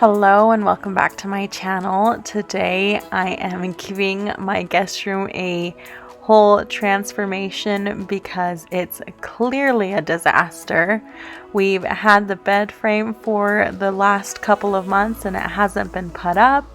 Hello and welcome back to my channel. Today I am giving my guest room a whole transformation because it's clearly a disaster. We've had the bed frame for the last couple of months and it hasn't been put up.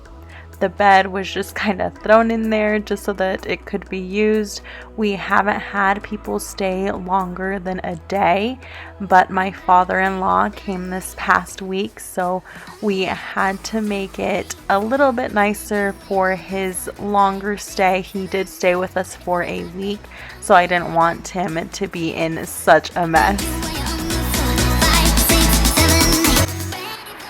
The bed was just kind of thrown in there just so that it could be used. We haven't had people stay longer than a day, but my father-in-law came this past week, so we had to make it a little bit nicer for his longer stay. He did stay with us for a week, so I didn't want him to be in such a mess.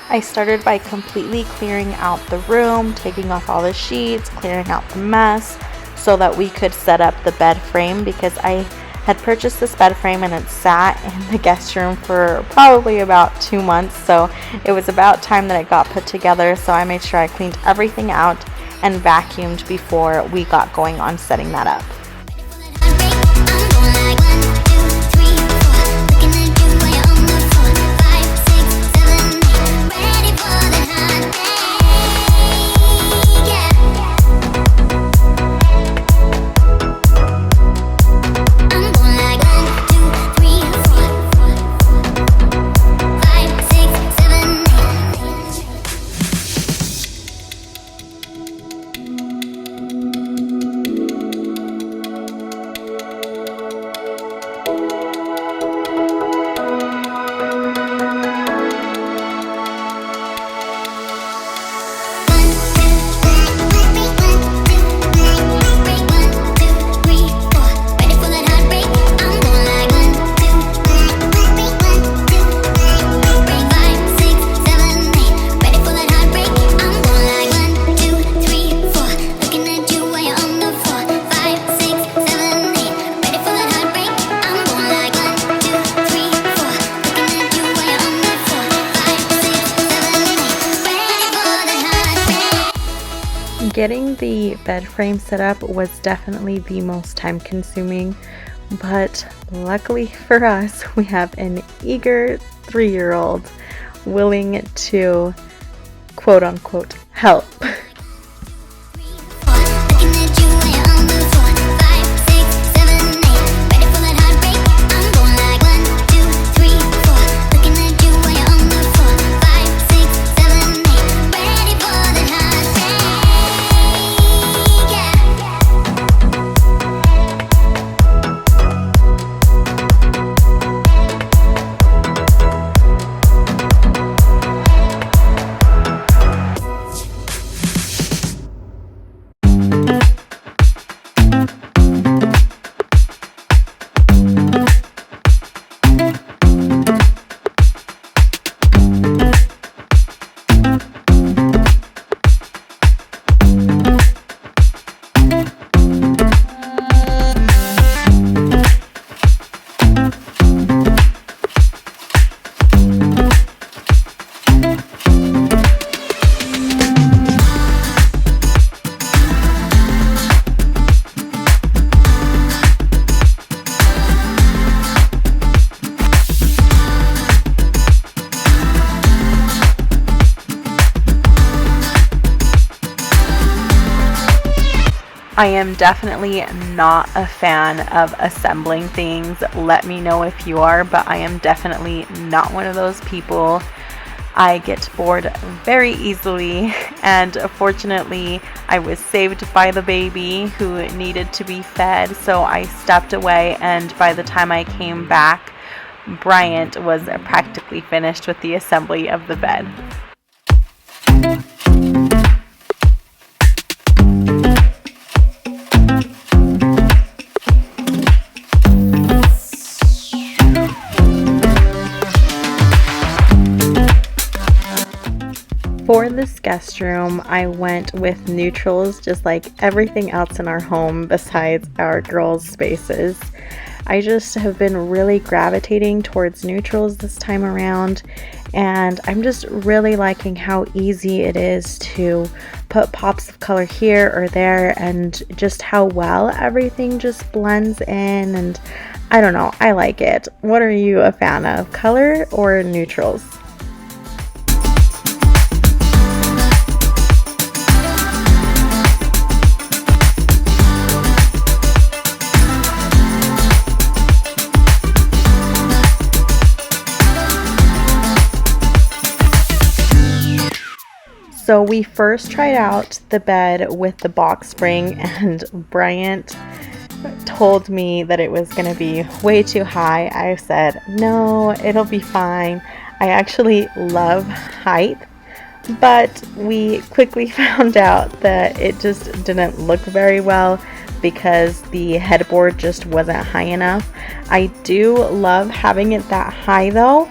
I started by completely clearing out the room, taking off all the sheets, clearing out the mess so that we could set up the bed frame, because I had purchased this bed frame and it sat in the guest room for probably about 2 months, so it was about time that it got put together. So I made sure I cleaned everything out and vacuumed before we got going on setting that up. Getting the bed frame set up was definitely the most time consuming, but luckily for us, we have an eager 3-year-old willing to quote unquote help. I am definitely not a fan of assembling things. Let me know if you are, but I am definitely not one of those people. I get bored very easily, and fortunately I was saved by the baby who needed to be fed, so I stepped away, and by the time I came back, Bryant was practically finished with the assembly of the bed. For this guest room, I went with neutrals, just like everything else in our home besides our girls' spaces. I just have been really gravitating towards neutrals this time around, and I'm just really liking how easy it is to put pops of color here or there, and just how well everything just blends in, and I don't know, I like it. What are you a fan of, color or neutrals? So we first tried out the bed with the box spring, and Bryant told me that it was going to be way too high. I said, no, it'll be fine. I actually love height, but we quickly found out that it just didn't look very well because the headboard just wasn't high enough. I do love having it that high though,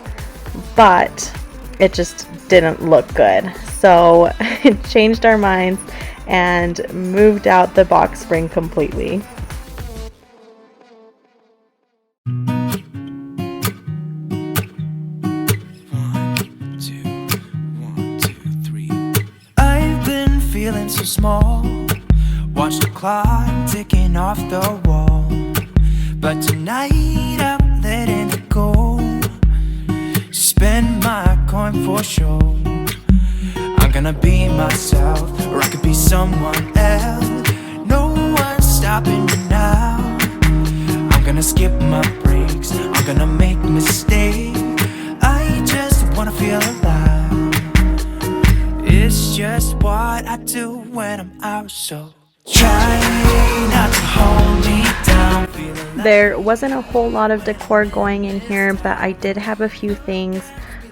but it just didn't look good. So it changed our minds and moved out the box spring completely. Feeling so small, watch the clock ticking off the wall. But tonight I'm letting it go. Spend my coin for sure. I'm gonna be myself, or I could be someone else. No one's stopping me now. I'm gonna skip my breaks, I'm gonna make mistakes. I just wanna feel alive. It's just what I do when I'm out, so try not to hold me down. There wasn't a whole lot of decor going in here, but I did have a few things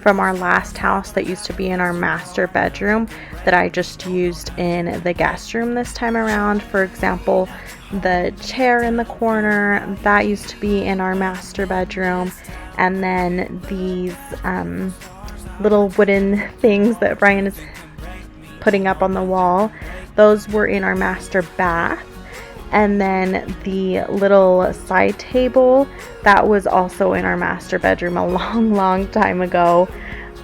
from our last house that used to be in our master bedroom that I just used in the guest room this time around. For example, the chair in the corner, that used to be in our master bedroom. And then these little wooden things that Brian is putting up on the wall, those were in our master bath. And then the little side table, that was also in our master bedroom a long time ago.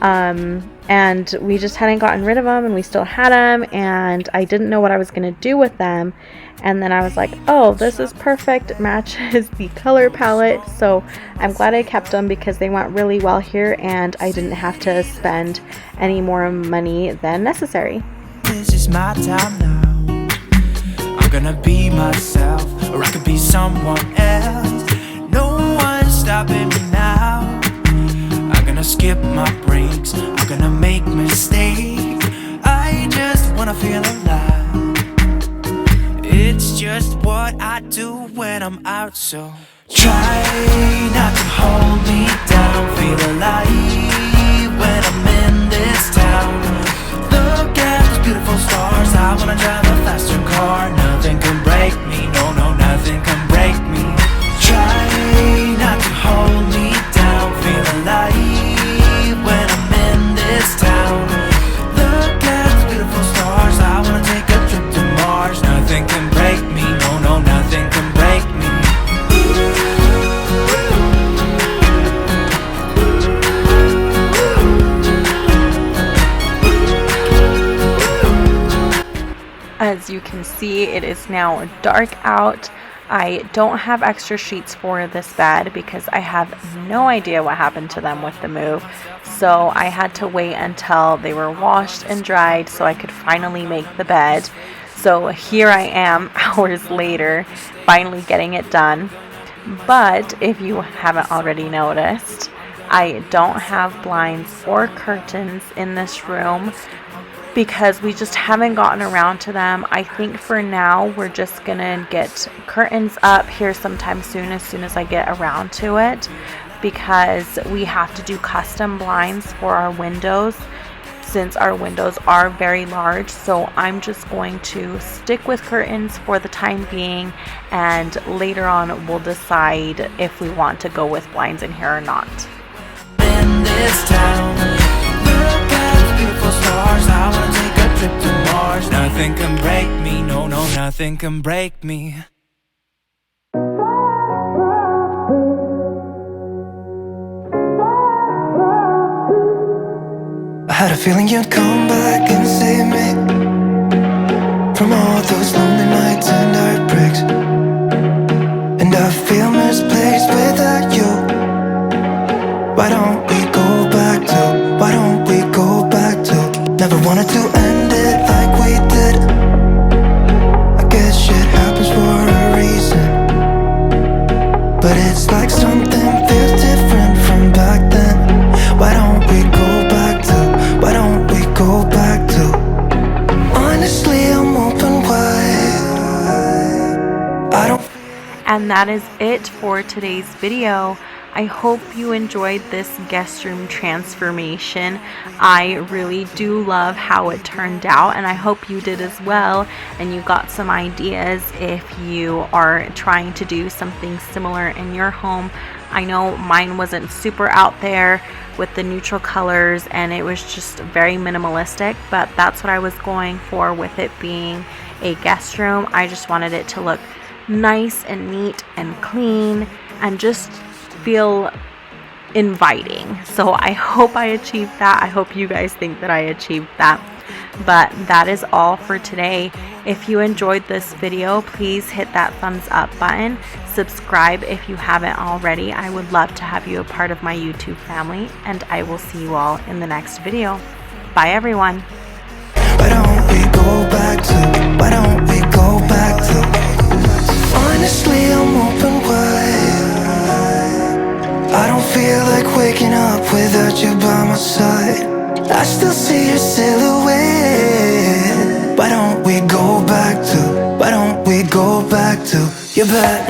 And we just hadn't gotten rid of them, and we still had them, and I didn't know what I was going to do with them. And then I was like, oh, this is perfect, matches the color palette. So I'm glad I kept them because they went really well here, and I didn't have to spend any more money than necessary. This is my time now. I'm gonna be myself, or I could be someone else. No one's stopping me now. I'm gonna skip my breaks, I'm gonna make mistakes. I just wanna feel alive. It's just what I do when I'm out, so try not to hold me down. Feel alive when I'm in this town. Look at those beautiful stars. I wanna drive a faster car. Nothing can break me, no, nothing can break me. Try not to hold me down. Feel alive when I'm in this town. Look at those beautiful stars. I wanna take a trip to Mars. Nothing can break me, no, nothing can break me. As you can see, it is now dark out. I don't have extra sheets for this bed because I have no idea what happened to them with the move. So I had to wait until they were washed and dried so I could finally make the bed. So here I am hours later, finally getting it done. But if you haven't already noticed, I don't have blinds or curtains in this room because we just haven't gotten around to them. I think for now we're just gonna get curtains up here sometime soon, as soon as I get around to it, because we have to do custom blinds for our windows since our windows are very large. So I'm just going to stick with curtains for the time being, and later on we'll decide if we want to go with blinds in here or not. In this town, look at the beautiful stars. I wanna take a trip to Mars. Nothing can break me, no, nothing can break me. I had a feeling you'd come back and save me from all those lonely nights and heartbreaks. And I feel misplaced without you. Why don't we go back to, why don't we go back to? Never wanted to end it like we did. I guess shit happens for a reason, but it's like something feels different from back then. Why don't we go back to, why don't we go back to? that is it for today's video. I hope you enjoyed this guest room transformation. I really do love how it turned out, and I hope you did as well, and you got some ideas if you are trying to do something similar in your home. I know mine wasn't super out there with the neutral colors, and it was just very minimalistic, but that's what I was going for with it being a guest room. I just wanted it to look nice and neat and clean and just feel inviting. So I hope I achieved that. I hope you guys think that I achieved that. But that is all for today. If you enjoyed this video, please hit that thumbs up button. Subscribe if you haven't already. I would love to have you a part of my YouTube family, and I will see you all in the next video. Bye everyone. Why don't we go back to, why don't we go back to, honestly I'm open wide. I don't feel like waking up without you by my side. I still see your silhouette. Why don't we go back to, why don't we go back to your bed?